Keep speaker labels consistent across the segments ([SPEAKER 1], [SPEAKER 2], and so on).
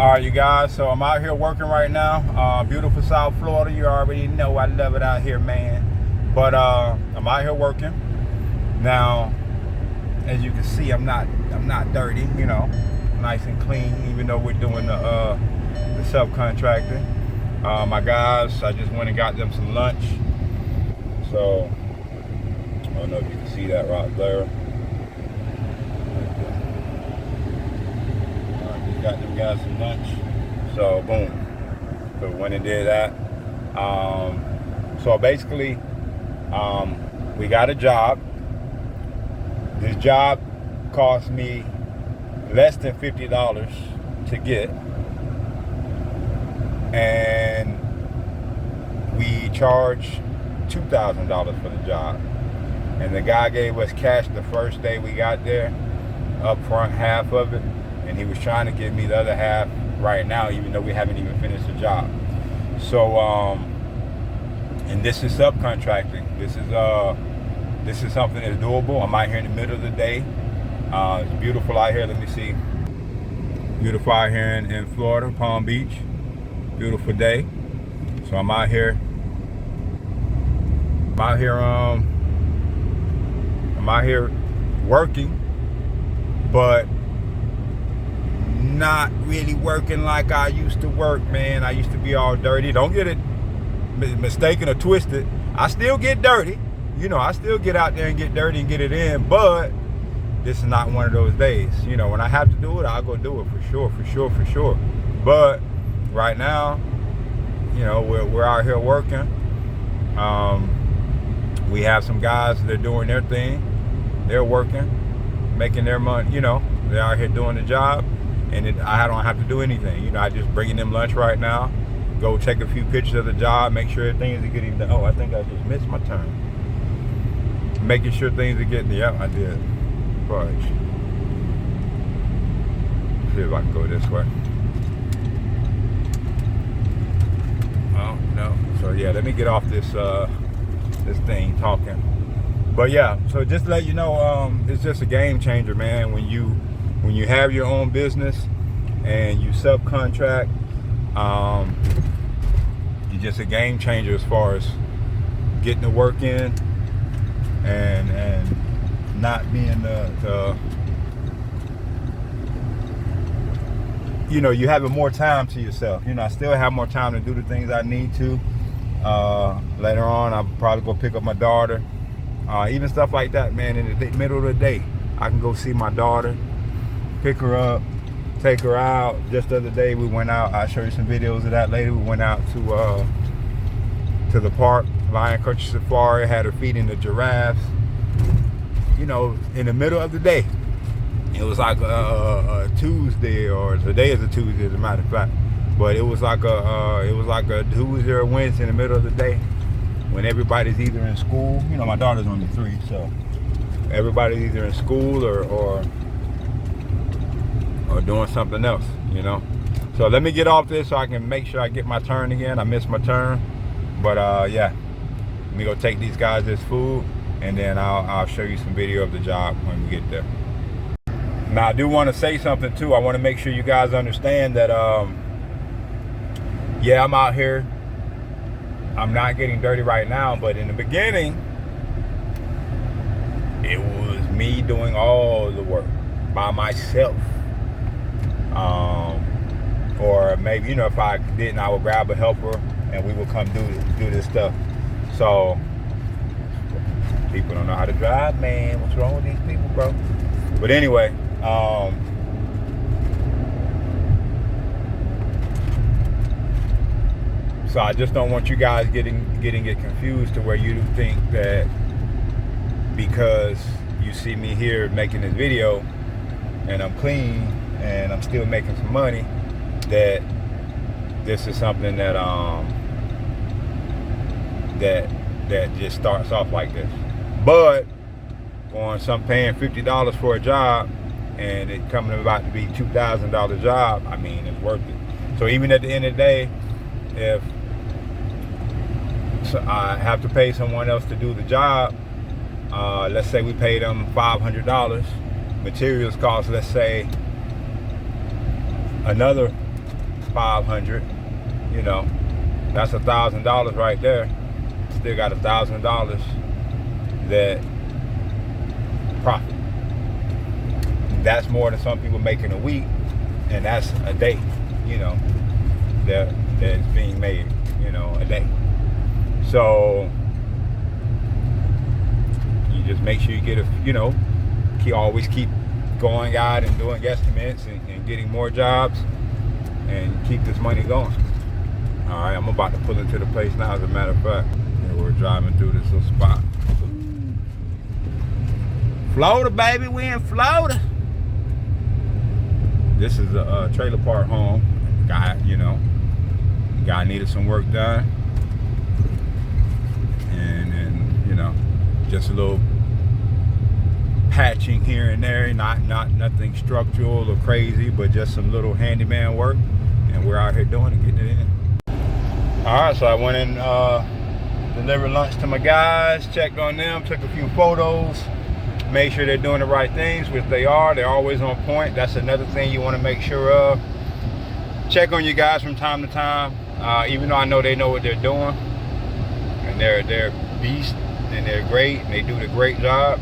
[SPEAKER 1] All right, you guys, so I'm out here working right now. Beautiful South Florida. You already know I love it out here, man. But I'm out here working. Now, as you can see, I'm not dirty, you know, nice and clean, even though we're doing the subcontracting. My guys, I just went and got them some lunch. So, I don't know if you can see that right there. Got them guys some lunch, so boom, so went and did that. So basically, we got a job. This job cost me less than $50 to get, and we charged $2,000 for the job. And the guy gave us cash the first day we got there, up front, half of it. And he was trying to give me the other half right now, even though we haven't even finished the job. So, and this is subcontracting. This is something that's doable. I'm out here in the middle of the day. It's beautiful out here. Let me see. Beautiful out here in Florida, Palm Beach. Beautiful day. So I'm out here. I'm out here working, but not really working like I used to work, man. I used to be all dirty. Don't get it mistaken or twisted. I still get dirty. You know, I still get out there and get dirty and get it in, but this is not one of those days. You know, when I have to do it, I'll go do it for sure. But right now, you know, we're out here working. We have some guys that are doing their thing. They're working, making their money, you know. They're out here doing the job. And I don't have to do anything. You know, I just bringing them lunch right now. Go take a few pictures of the job, make sure things are getting done. Oh, I think I just missed my turn. Making sure things are getting, yeah, I did. Fudge. See if I can go this way. Oh, no. So yeah, let me get off this this thing talking. But yeah, so just to let you know, it's just a game changer, man, when you have your own business and you subcontract. You're just a game changer as far as getting the work in and not being the you know, you having more time to yourself. You know, I still have more time to do the things I need to. Later on, I'll probably go pick up my daughter. Even stuff like that, man, in the middle of the day. I can go see my daughter, pick her up, take her out. Just the other day we went out. I'll show you some videos of that later. We went out to the park, Lion Country Safari, had her feeding the giraffes, you know, in the middle of the day. It was like a Tuesday, or today is a Tuesday as a matter of fact, but it was like a Tuesday or Wednesday in the middle of the day when everybody's either in school. You know, my daughter's only 3, so everybody's either in school or doing something else, you know. So let me get off this so I can make sure I get my turn again. I missed my turn, but yeah, let me go take these guys this food, and then I'll show you some video of the job when we get there. Now I do want to say something too. I want to make sure you guys understand that yeah, I'm out here. I'm not getting dirty right now, but in the beginning, it was me doing all the work by myself. Or maybe, you know, if I didn't, I would grab a helper and we would come do this stuff. So people don't know how to drive, man. What's wrong with these people, bro? But anyway, so I just don't want you guys getting it confused to where you think that because you see me here making this video and I'm clean and I'm still making some money, that this is something that that just starts off like this. But going some paying $50 for a job and it coming about to be $2,000 job, I mean, it's worth it. So even at the end of the day, if I have to pay someone else to do the job, let's say we pay them $500, materials cost, let's say, another $500, you know, that's $1,000 right there. Still got $1,000 that profit. That's more than some people make in a week, and that's a day, you know, that's being made, you know, a day. So you just make sure you get always keep going out and doing estimates and getting more jobs and keep this money going. All right, I'm about to pull into the place now, as a matter of fact. We're driving through this little spot. Florida, baby, we in Florida. This is a trailer park home. Guy needed some work done. And you know, just a little patching here and there, not nothing structural or crazy, but just some little handyman work. And we're out here doing it, getting it in. All right, so I went in, delivered lunch to my guys, checked on them, took a few photos, made sure they're doing the right things, which they are. They're always on point. That's another thing you want to make sure of. Check on your guys from time to time, even though I know they know what they're doing, and they're beasts and they're great and they do the great job.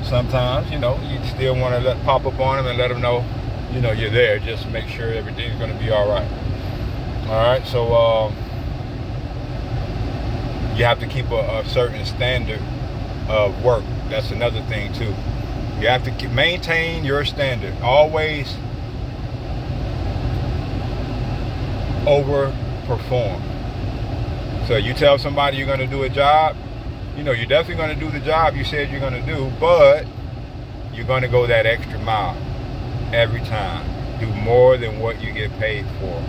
[SPEAKER 1] Sometimes, you know, you still want to pop up on them and let them know, you know, you're there. Just make sure everything's going to be all right. All right, so you have to keep a certain standard of work. That's another thing too. You have to maintain your standard. Always overperform. So you tell somebody you're going to do a job, you know, you're definitely going to do the job you said you're going to do, but you're going to go that extra mile every time. Do more than what you get paid for.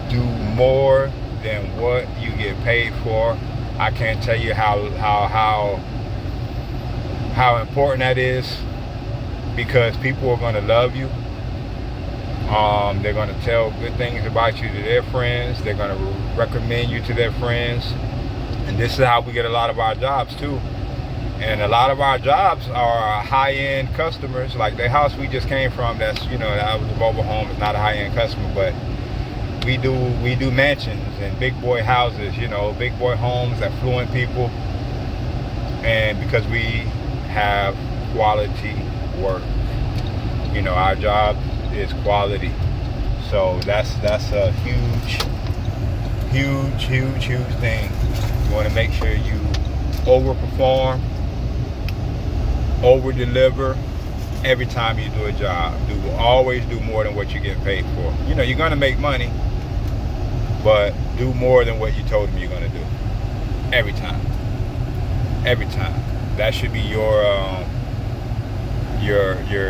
[SPEAKER 1] Do more than what you get paid for. I can't tell you how important that is, because people are going to love you. They're going to tell good things about you to their friends. They're going to recommend you to their friends. And this is how we get a lot of our jobs too. And a lot of our jobs are high-end customers. Like the house we just came from, that's, you know, that was a mobile home. It's not a high-end customer, but we do mansions and big boy houses, you know, big boy homes, affluent people. And because we have quality work, you know, our job is quality. So that's a huge thing. You want to make sure you overperform, over-deliver every time you do a job. Always do more than what you get paid for. You know, you're going to make money, but do more than what you told them you're going to do. Every time. Every time. That should be your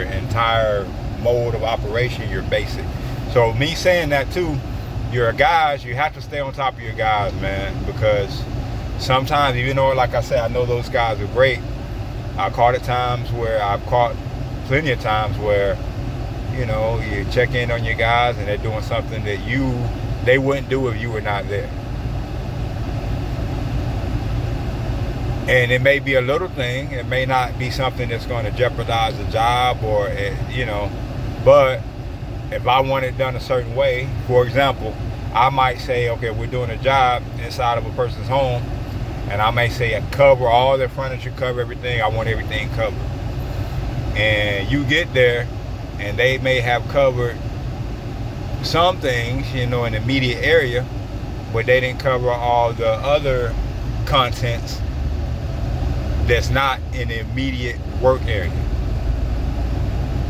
[SPEAKER 1] entire mode of operation, your basic. So me saying that too, your guys, you have to stay on top of your guys, man, because sometimes, even though, like I said, I know those guys are great, I've caught plenty of times where, you know, you check in on your guys and they're doing something that they wouldn't do if you were not there. And it may be a little thing. It may not be something that's going to jeopardize the job or, you know, but if I want it done a certain way, for example, I might say, okay, we're doing a job inside of a person's home, and I may say cover all their furniture, cover everything. I want everything covered. And you get there, and they may have covered some things, you know, in the immediate area, but they didn't cover all the other contents that's not in the immediate work area.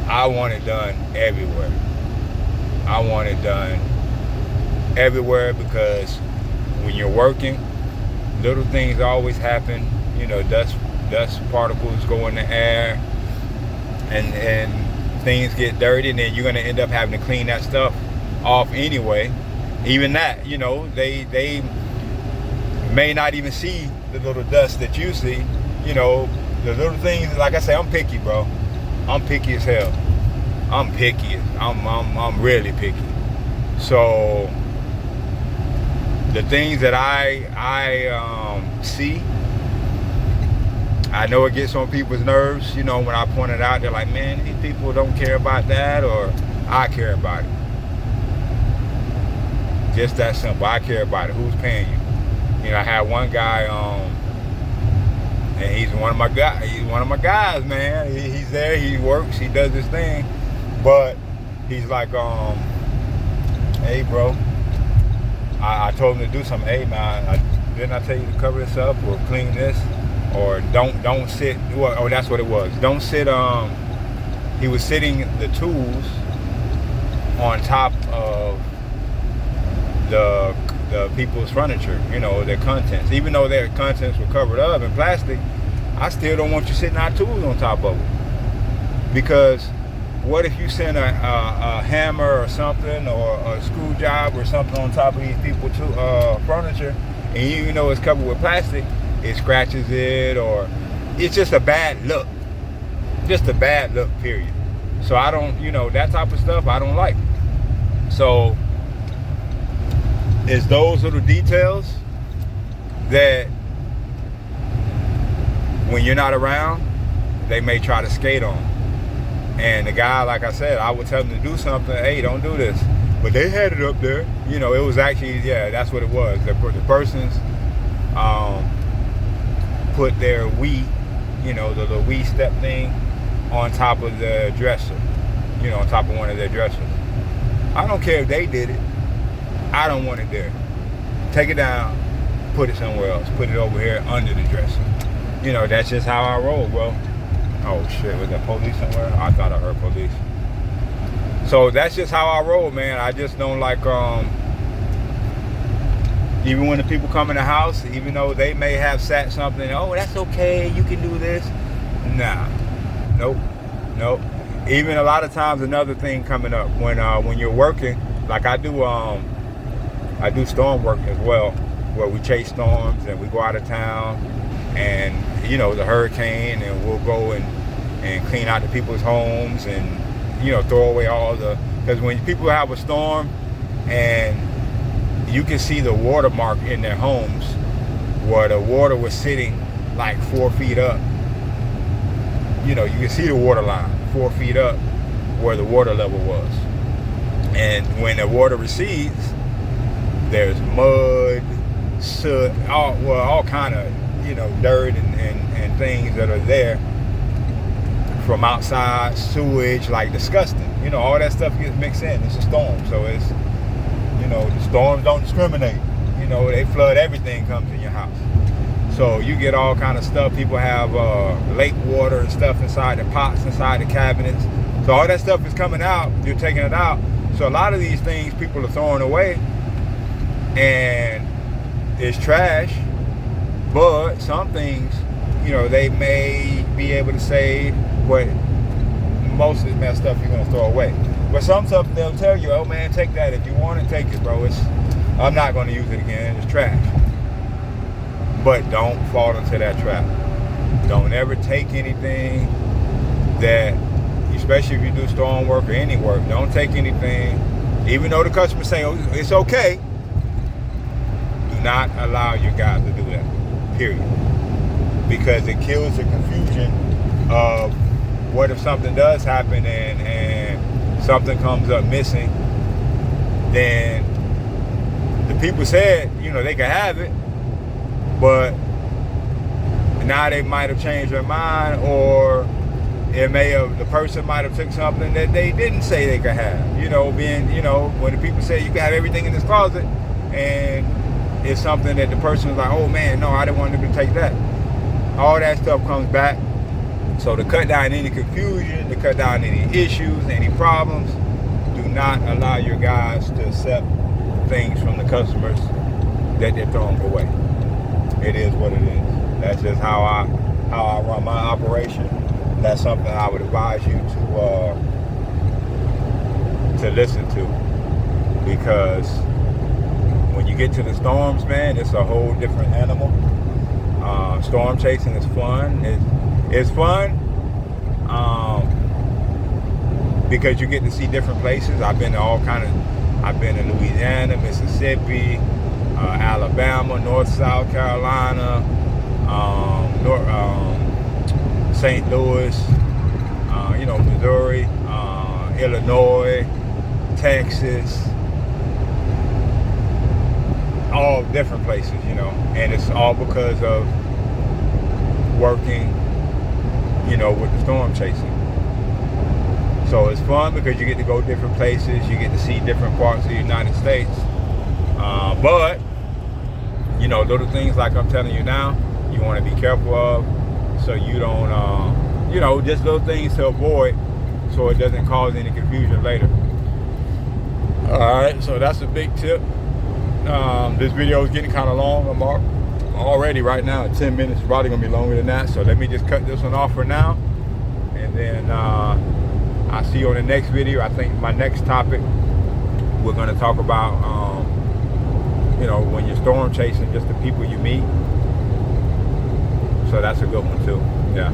[SPEAKER 1] I want it done everywhere. I want it done everywhere, because when you're working, little things always happen. You know, dust particles go in the air, and things get dirty, and then you're going to end up having to clean that stuff off anyway. Even that, you know, they may not even see the little dust that you see. You know, the little things. Like I say, I'm picky, bro. I'm picky as hell. I'm picky. I'm really picky. So the things that I see, I know it gets on people's nerves. You know, when I point it out, they're like, man, these people don't care about that, or I care about it. Just that simple. I care about it. Who's paying you? You know, I had one guy, and he's one of my guys. He's one of my guys, man. He's there. He works. He does his thing. But he's like, hey, bro. I told him to do something. Hey, man, didn't I tell you to cover this up or clean this? Or don't sit. Oh, that's what it was. Don't sit. He was sitting the tools on top of the people's furniture, you know, their contents. Even though their contents were covered up in plastic, I still don't want you sitting our tools on top of it. Because what if you send a hammer or something, or a screwdriver or something on top of these people's furniture, and you know it's covered with plastic, it scratches it, or it's just a bad look. Just a bad look, period. So I don't, you know, that type of stuff I don't like. So it's those little details that when you're not around, they may try to skate on. And the guy, like I said, I would tell them to do something. Hey, don't do this. But they had it up there. You know, it was actually, yeah, that's what it was. The person's put their Wii, you know, the Wii step thing on top of the dresser. You know, on top of one of their dressers. I don't care if they did it. I don't want it there. Take it down, put it somewhere else. Put it over here under the dresser. You know, that's just how I roll, bro. Oh shit, was there police somewhere? I thought I heard police. So that's just how I roll, man. I just don't like, even when the people come in the house, even though they may have sat something, oh, that's okay, you can do this. Nah, nope. Even a lot of times, another thing coming up, when you're working, like I do storm work as well, where we chase storms and we go out of town, and you know, the hurricane, and we'll go and clean out the people's homes, and you know, throw away all the, because when people have a storm and you can see the watermark in their homes where the water was sitting like 4 feet up. You know, you can see the water line 4 feet up where the water level was. And when the water recedes, there's mud, soot, all kind of, you know, dirt and things that are there from outside, sewage, like disgusting. You know, all that stuff gets mixed in. It's a storm, so it's, you know, the storms don't discriminate. You know, they flood everything comes in your house. So you get all kind of stuff. People have lake water and stuff inside the pots, inside the cabinets. So all that stuff is coming out. You're taking it out. So a lot of these things people are throwing away, and it's trash. But some things, you know, they may be able to save, but most of the messed stuff you're gonna throw away. But some stuff they'll tell you, oh man, take that if you want it, take it, bro. I'm not gonna use it again. It's trash. But don't fall into that trap. Don't ever take anything that, especially if you do storm work or any work, don't take anything, even though the customer say, oh, it's okay. Do not allow your guys to do that, period. Because it kills the confusion of what if something does happen and something comes up missing, then the people said, you know, they could have it, but now they might have changed their mind, or the person might have took something that they didn't say they could have. You know, when the people say you can have everything in this closet, and it's something that the person was like, oh man, no, I didn't want them to take that. All that stuff comes back. So to cut down any confusion, to cut down any issues, any problems, do not allow your guys to accept things from the customers that they're throwing away. It is what it is. That's just how I run my operation. That's something I would advise you to listen to, because when you get to the storms, man, it's a whole different animal. Storm chasing is fun. It's fun because you get to see different places. I've been in Louisiana, Mississippi, Alabama, North, South Carolina, St. Louis, Missouri, Illinois, Texas, all different places, you know, and it's all because of working, you know, with the storm chasing. So it's fun because you get to go different places, you get to see different parts of the United States. But, you know, little things like I'm telling you now, you want to be careful of, so you don't, you know, just little things to avoid so it doesn't cause any confusion later. All right, so that's a big tip. This video is getting kind of long. I'm already right now at 10 minutes. It's probably going to be longer than that. So let me just cut this one off for now. And then I'll see you on the next video. I think my next topic, we're going to talk about, you know, when you're storm chasing, just the people you meet. So that's a good one too. Yeah.